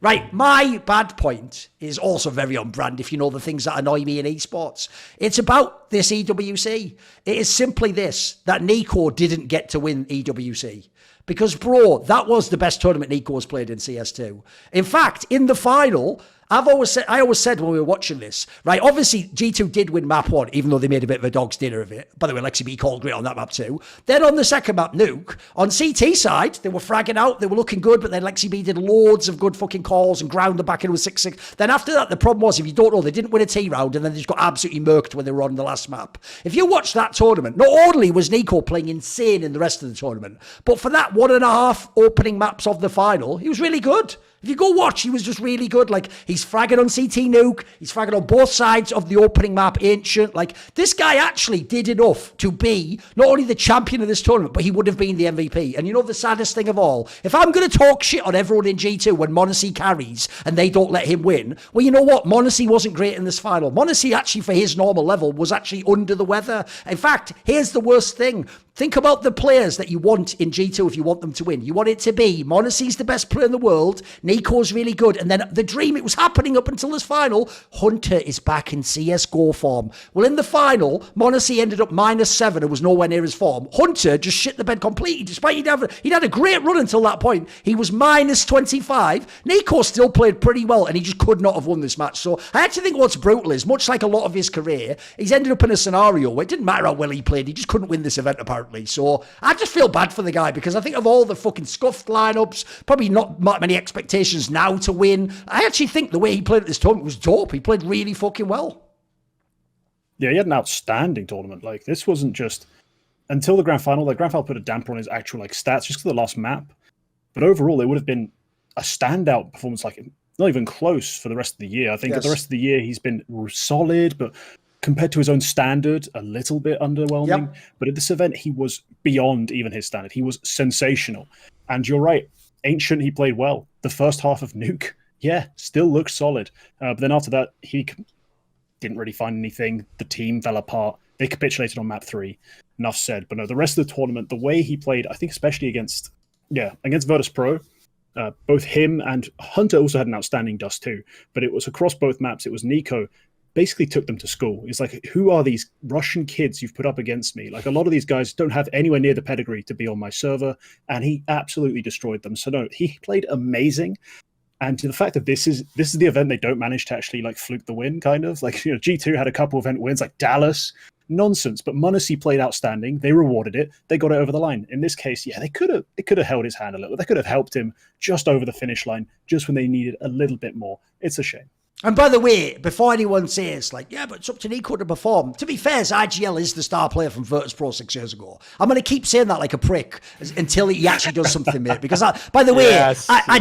Right, my bad point is also very on brand if you know the things that annoy me in esports. It's about this EWC. It is simply this, that NiKo didn't get to win EWC. Because, bro, that was the best tournament NiKo has played in CS2. In fact, in the final, I always said when we were watching this, right, obviously G2 did win map 1, even though they made a bit of a dog's dinner of it. By the way, Lexi B called great on that map too. Then on the second map, Nuke, on CT side, they were fragging out, they were looking good, but then Lexi B did loads of good fucking calls and ground the back end with 6-6. Then after that, the problem was, if you don't know, they didn't win a T round, and then they just got absolutely murked when they were on the last map. If you watch that tournament, not only was NiKo playing insane in the rest of the tournament, but for that 1.5 opening maps of the final, he was really good. If you go watch, he was just really good. Like, he's fragging on CT Nuke. He's fragging on both sides of the opening map, Ancient. Like, this guy actually did enough to be not only the champion of this tournament, but he would have been the MVP. And you know the saddest thing of all? If I'm going to talk shit on everyone in G2 when m0NESY carries and they don't let him win, well, you know what? m0NESY wasn't great in this final. m0NESY actually, for his normal level, was actually under the weather. In fact, here's the worst thing. Think about the players that you want in G2 if you want them to win. You want it to be m0NESY's the best player in the world, NiKo's really good, and then the dream, it was happening up until this final, Hunter is back in CS2 form. Well, in the final, m0NESY ended up -7 and was nowhere near his form. Hunter just shit the bed completely, despite he'd had a great run until that point. He was -25. NiKo still played pretty well, and he just could not have won this match. So I actually think what's brutal is, much like a lot of his career, he's ended up in a scenario where it didn't matter how well he played, he just couldn't win this event apparently. So I just feel bad for the guy, because I think of all the fucking scuffed lineups, probably not many expectations now to win. I actually think the way he played at this tournament was dope. He played really fucking well. Yeah, he had an outstanding tournament. Like, this wasn't just until the grand final. The grand final put a damper on his actual stats just for the last map. But overall, it would have been a standout performance, not even close for the rest of the year. I think the rest of the year he's been solid, but compared to his own standard, a little bit underwhelming. Yep. But at this event, he was beyond even his standard. He was sensational. And you're right, Ancient, he played well. The first half of Nuke, yeah, still looked solid. But then after that, he didn't really find anything. The team fell apart. They capitulated on map 3. Enough said. But no, the rest of the tournament, the way he played, I think especially against Virtus Pro, both him and Hunter also had an outstanding dust too. But it was across both maps. It was NiKo basically took them to school. It's like, who are these Russian kids you've put up against me? Like, a lot of these guys don't have anywhere near the pedigree to be on my server, and he absolutely destroyed them. So no, he played amazing. And to the fact that this is the event they don't manage to actually fluke the win, kind of like, G2 had a couple event wins like Dallas, nonsense. But m0NESY played outstanding. They rewarded it. They got it over the line. In this case, yeah, they could have held his hand a little. They could have helped him just over the finish line, just when they needed a little bit more. It's a shame. And by the way, before anyone says, yeah, but it's up to NiKo to perform, to be fair, IGL is the star player from Virtus Pro 6 years ago. I'm going to keep saying that like a prick until he actually does something, mate. Because, by the way, I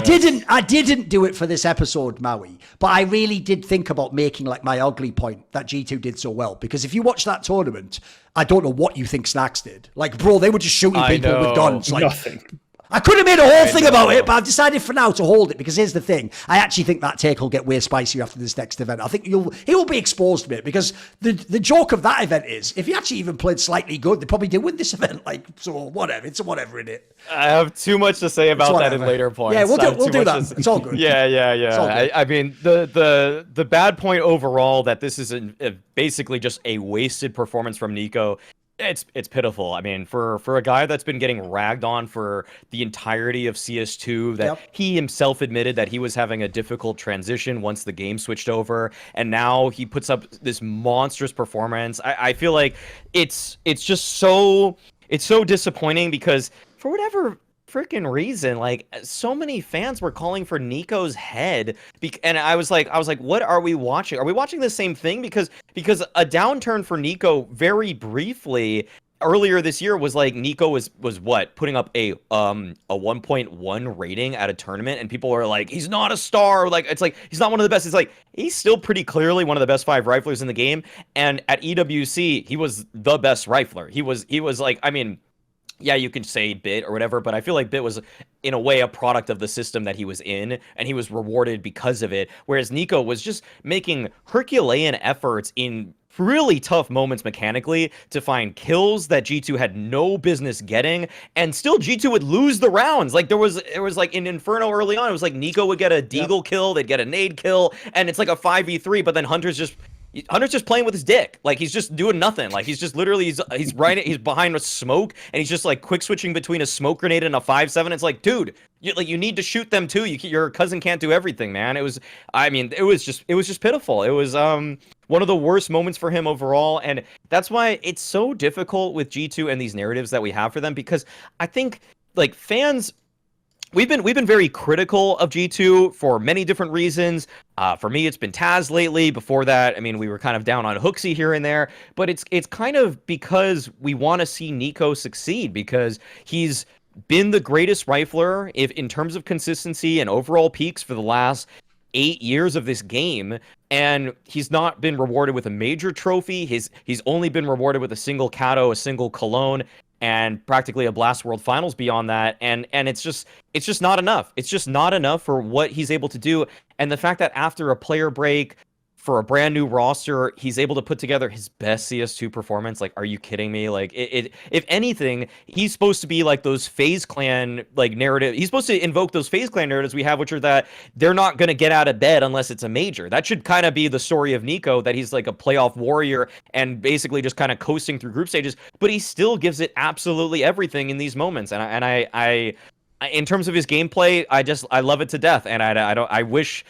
didn't do it for this episode, Maui, but I really did think about making my ugly point that G2 did so well. Because if you watch that tournament, I don't know what you think Snacks did. Bro, they were just shooting people with guns. Nothing. I could have made a whole thing about it, but I've decided for now to hold it, because here's the thing. I actually think that take will get way spicier after this next event. I think he will be exposed a bit, because the joke of that event is, if he actually even played slightly good, they probably did win this event. So whatever, it's a whatever in it. I have too much to say about that in later points. Yeah, we'll do that. It's all good. Yeah. I mean, the bad point overall that this is basically just a wasted performance from NiKo. It's pitiful. I mean, for a guy that's been getting ragged on for the entirety of CS2, that he himself admitted that he was having a difficult transition once the game switched over, and now he puts up this monstrous performance. I feel like it's just so disappointing, because for whatever freaking reason, so many fans were calling for NiKo's head, and I was like, what are we watching? Are we watching the same thing? Because a downturn for NiKo very briefly earlier this year was NiKo was what, putting up a 1.1 rating at a tournament, and people were like, he's not a star, it's he's not one of the best. It's he's still pretty clearly one of the best 5 riflers in the game, and at EWC he was the best rifler. He was I mean, yeah, you can say Bit or whatever, but I feel like Bit was, in a way, a product of the system that he was in, and he was rewarded because of it. Whereas NiKo was just making Herculean efforts in really tough moments mechanically to find kills that G2 had no business getting, and still G2 would lose the rounds. Like there was like in Inferno early on, it was like NiKo would get a deagle kill, they'd get a nade kill, and it's like a 5v3, but then Hunter's just playing with his dick. Like he's just doing nothing. Like he's just literally he's behind a smoke and he's just like quick switching between a smoke grenade and a 5-7. It's like, dude, you need to shoot them too. Your cousin can't do everything, man. It was just pitiful. It was one of the worst moments for him overall, and that's why it's so difficult with G2 and these narratives that we have for them, because I think like fans, We've been very critical of G2 for many different reasons. For me, it's been Taz lately. Before that, I mean, we were kind of down on Hooksy here and there. But it's kind of because we want to see NiKo succeed, because he's been the greatest rifler in terms of consistency and overall peaks for the last 8 years of this game, and he's not been rewarded with a major trophy. He's only been rewarded with a single Kato, a single Cologne, and practically a Blast World Finals beyond that, and it's just not enough. It's just not enough for what he's able to do, and the fact that after a player break for a brand new roster, he's able to put together his best CS2 performance. Like, are you kidding me? Like, if anything, he's supposed to be like those FaZe Clan like narrative. He's supposed to invoke those FaZe Clan narratives we have, which are that they're not going to get out of bed unless it's a major. That should kind of be the story of NiKo, that he's like a playoff warrior and basically just kind of coasting through group stages, but he still gives it absolutely everything in these moments. And I in terms of his gameplay, I love it to death, and I wish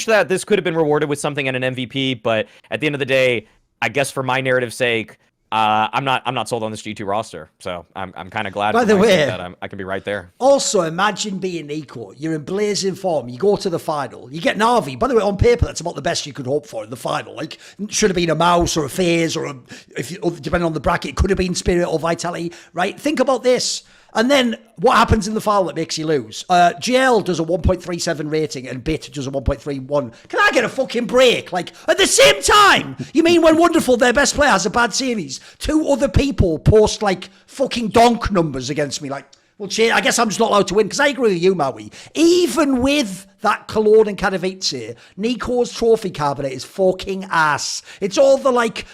that this could have been rewarded with something and an MVP. But at the end of the day, I guess for my narrative's sake, I'm not sold on this G2 roster. So I'm kind of glad. By the way, that I can be right there. Also, imagine being NiKo. You're in blazing form. You go to the final. You get Na'Vi. By the way, on paper, that's about the best you could hope for in the final. Like, should have been a Mouse or a FaZe or depending on the bracket, it could have been Spirit or Vitality. Right? Think about this. And then what happens in the final that makes you lose? GL does a 1.37 rating and Bit does a 1.31. Can I get a fucking break? Like, at the same time? You mean when Wonderful, their best player, has a bad series, two other people post, like, fucking donk numbers against me? Like, well, I guess I'm just not allowed to win, because I agree with you, Maui. Even with that Cologne and Katowice, NiKo's trophy cabinet is fucking ass. It's all the, like,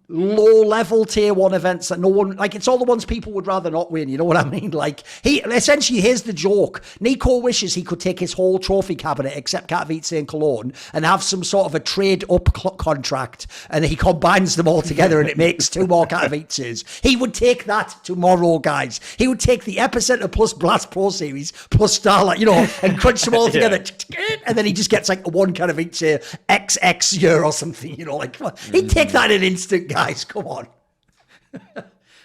low-level tier 1 events that no one, like, it's all the ones people would rather not win, you know what I mean? Like, essentially, here's the joke. NiKo wishes he could take his whole trophy cabinet, except Katowice and Cologne, and have some sort of a trade-up contract, and he combines them all together, and it makes 2 more Katowices. He would take that tomorrow, guys. He would take the Epicenter plus Blast Pro Series plus Starlight, you know, and crunch them all together, and then he just gets, like, 1 Katowice XX year or something, you know, like, he'd take that in an instant, guys, come on.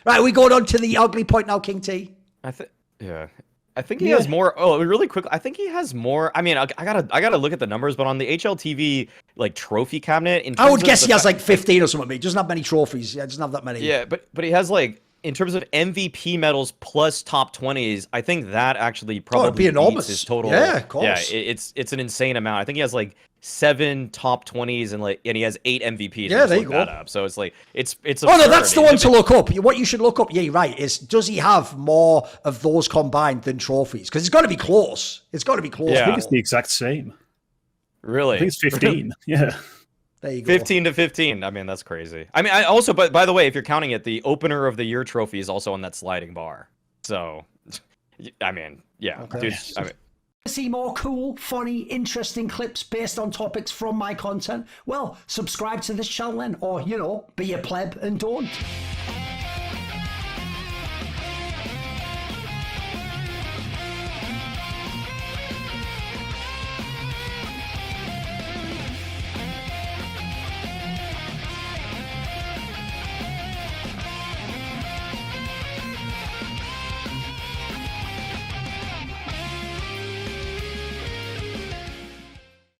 Right, we going on to the ugly point now, King T. I think he has more. Oh, really quick. I think he has more. I mean, I gotta look at the numbers, but on the HLTV like trophy cabinet, I would guess he has like 15 or something. He doesn't have many trophies. Yeah, doesn't have that many. Yeah, but he has like, in terms of MVP medals plus top 20s, I think that actually probably beats his total. Yeah, of course. Yeah, it's an insane amount. I think he has like 7 top 20s and he has 8 MVPs. Yeah, there you go. That up. So it's like it's. Oh no, that's the one to look up. What you should look up, yeah, right, is does he have more of those combined than trophies? Because it's got to be close. It's got to be close. Yeah. I think it's the exact same. Really? I think it's 15. Yeah. There you go. 15 to 15. I mean, that's crazy. I mean, I also, but by the way, if you're counting it, the opener of the year trophy is also on that sliding bar. So, I mean, yeah. Okay. Dude, I mean, See more cool, funny, interesting clips based on topics from my content? Well, subscribe to this channel then, or, you know, be a pleb and don't.